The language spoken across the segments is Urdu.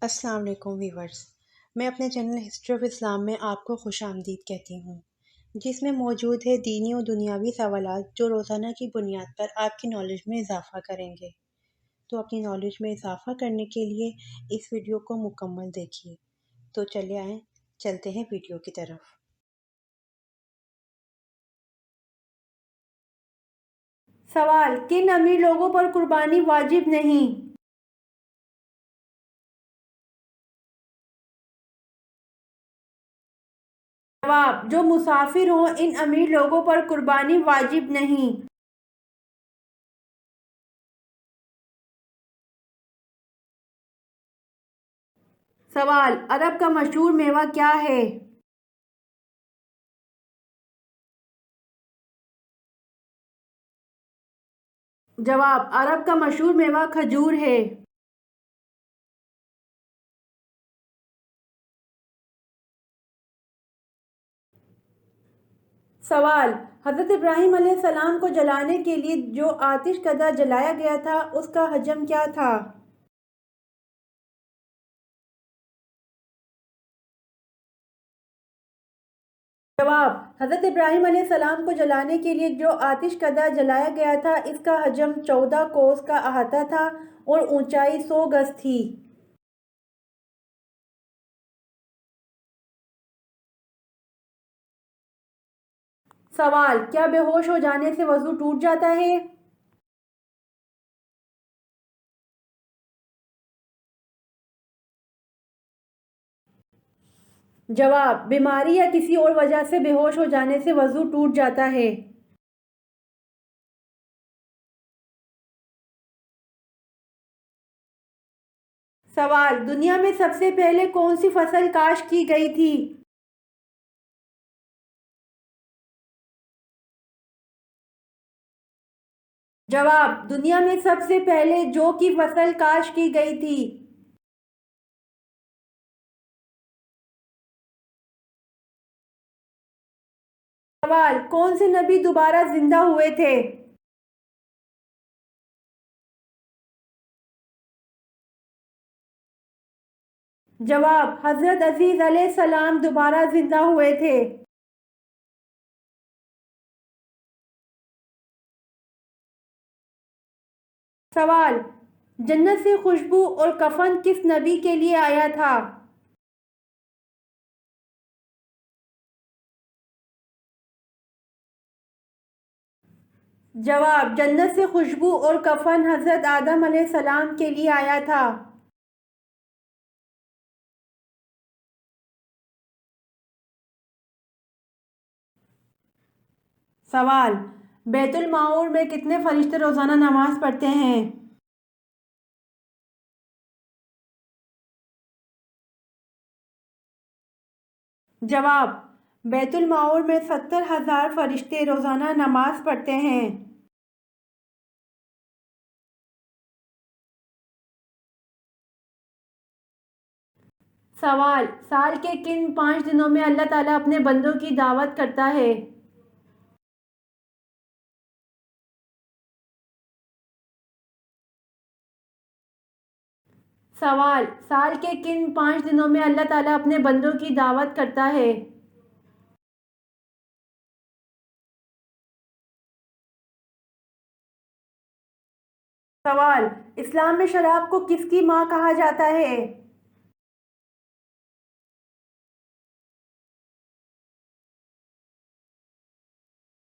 السلام علیکم ویورز، میں اپنے چینل ہسٹری آف اسلام میں آپ کو خوش آمدید کہتی ہوں، جس میں موجود ہے دینی و دنیاوی سوالات جو روزانہ کی بنیاد پر آپ کی نالج میں اضافہ کریں گے۔ تو اپنی نالج میں اضافہ کرنے کے لیے اس ویڈیو کو مکمل دیکھیے۔ تو چلے آئیں، چلتے ہیں ویڈیو کی طرف۔ سوال: کن امیر لوگوں پر قربانی واجب نہیں؟ جواب: جو مسافر ہوں ان امیر لوگوں پر قربانی واجب نہیں۔ سوال: عرب کا مشہور میوہ کیا ہے؟ جواب: عرب کا مشہور میوہ کھجور ہے۔ سوال: حضرت ابراہیم علیہ السلام کو جلانے کے لیے جو آتش کدہ جلایا گیا تھا اس کا حجم کیا تھا؟ جواب: حضرت ابراہیم علیہ السلام کو جلانے کے لیے جو آتش کدہ جلایا گیا تھا اس کا حجم 14 کوس کا احاطہ تھا اور اونچائی 100 گز تھی۔ سوال: کیا بے ہوش ہو جانے سے وضو ٹوٹ جاتا ہے؟ جواب: بیماری یا کسی اور وجہ سے بے ہوش ہو جانے سے وضو ٹوٹ جاتا ہے۔ سوال: دنیا میں سب سے پہلے کون سی فصل کاشت کی گئی تھی؟ جواب: دنیا میں سب سے پہلے جو کی فصل کاشت کی گئی تھی۔ سوال: کون سے نبی دوبارہ زندہ ہوئے تھے؟ جواب: حضرت عیسیٰ علیہ السلام دوبارہ زندہ ہوئے تھے۔ سوال: جنت سے خوشبو اور کفن کس نبی کے لیے آیا تھا؟ جواب: جنت سے خوشبو اور کفن حضرت آدم علیہ السلام کے لیے آیا تھا۔ سوال: بیت المعمور میں کتنے فرشتے روزانہ نماز پڑھتے ہیں؟ جواب: بیت المعمور میں 70,000 فرشتے روزانہ نماز پڑھتے ہیں۔ سوال: سال کے کن 5 دنوں میں اللہ تعالیٰ اپنے بندوں کی دعوت کرتا ہے؟ سوال: سال کے کن 5 دنوں میں اللہ تعالیٰ اپنے بندوں کی دعوت کرتا ہے؟ سوال: اسلام میں شراب کو کس کی ماں کہا جاتا ہے؟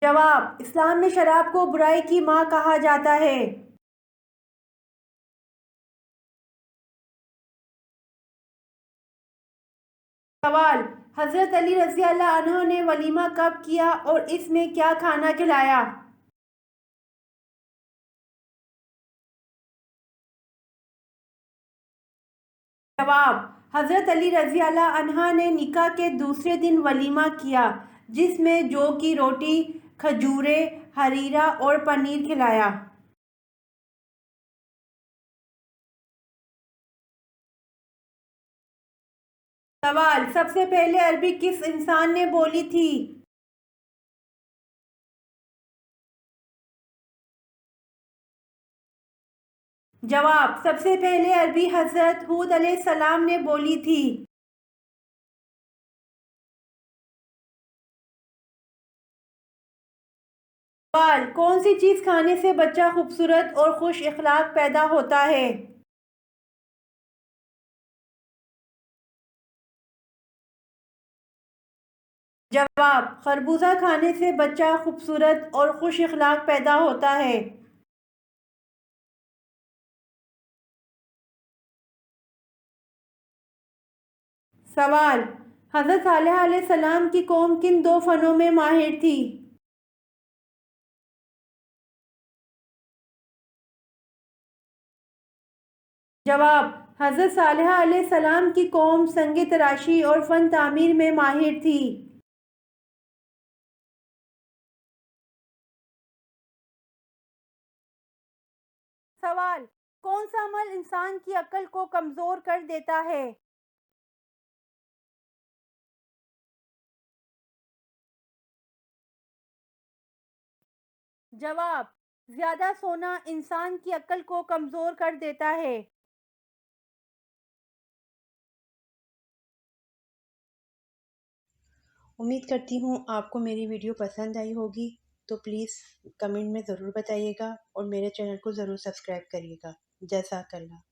جواب: اسلام میں شراب کو برائی کی ماں کہا جاتا ہے۔ سوال: حضرت علی رضی اللہ عنہ نے ولیمہ کب کیا اور اس میں کیا کھانا کھلایا؟ جواب: حضرت علی رضی اللہ عنہ نے نکاح کے دوسرے دن ولیمہ کیا جس میں جو کی روٹی، کھجوریں، حریرہ اور پنیر کھلایا۔ سوال: سب سے پہلے عربی کس انسان نے بولی تھی؟ جواب: سب سے پہلے عربی حضرت ہود علیہ السلام نے بولی تھی۔ سوال: کون سی چیز کھانے سے بچہ خوبصورت اور خوش اخلاق پیدا ہوتا ہے؟ جواب: خربوزہ کھانے سے بچہ خوبصورت اور خوش اخلاق پیدا ہوتا ہے۔ سوال: حضرت صالح علیہ السلام کی قوم کن دو فنوں میں ماہر تھی؟ جواب: حضرت صالح علیہ السلام کی قوم سنگ تراشی اور فن تعمیر میں ماہر تھی۔ سوال: کون سا عمل انسان کی عقل کو کمزور کر دیتا ہے؟ جواب: زیادہ سونا انسان کی عقل کو کمزور کر دیتا ہے۔ امید کرتی ہوں آپ کو میری ویڈیو پسند آئی ہوگی، تو پلیز کمنٹ میں ضرور بتائیے گا اور میرے چینل کو ضرور سبسکرائب کریے گا۔ جزاک اللہ۔